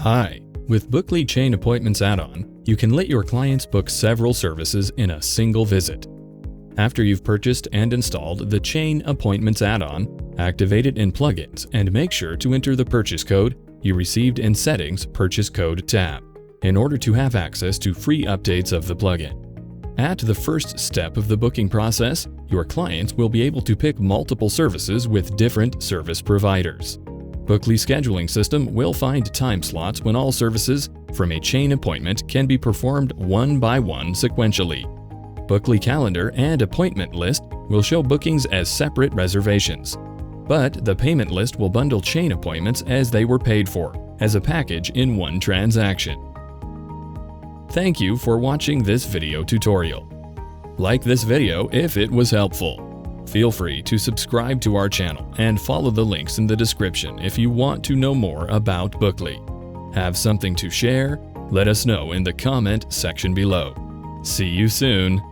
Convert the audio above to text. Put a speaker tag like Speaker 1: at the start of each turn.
Speaker 1: Hi, with Bookly Chain Appointments add-on, you can let your clients book several services in a single visit. After you've purchased and installed the Chain Appointments add-on, activate it in Plugins and make sure to enter the purchase code you received in Settings Purchase Code tab in order to have access to free updates of the plugin. At the first step of the booking process, your clients will be able to pick multiple services with different service providers. Bookly scheduling system will find time slots when all services from a chain appointment can be performed one by one sequentially. Bookly Calendar and Appointment List will show bookings as separate reservations, but the payment list will bundle chain appointments as they were paid for, as a package in one transaction. Thank you for watching this video tutorial. Like this video if it was helpful. Feel free to subscribe to our channel and follow the links in the description if you want to know more about Bookly. Have something to share? Let us know in the comment section below. See you soon!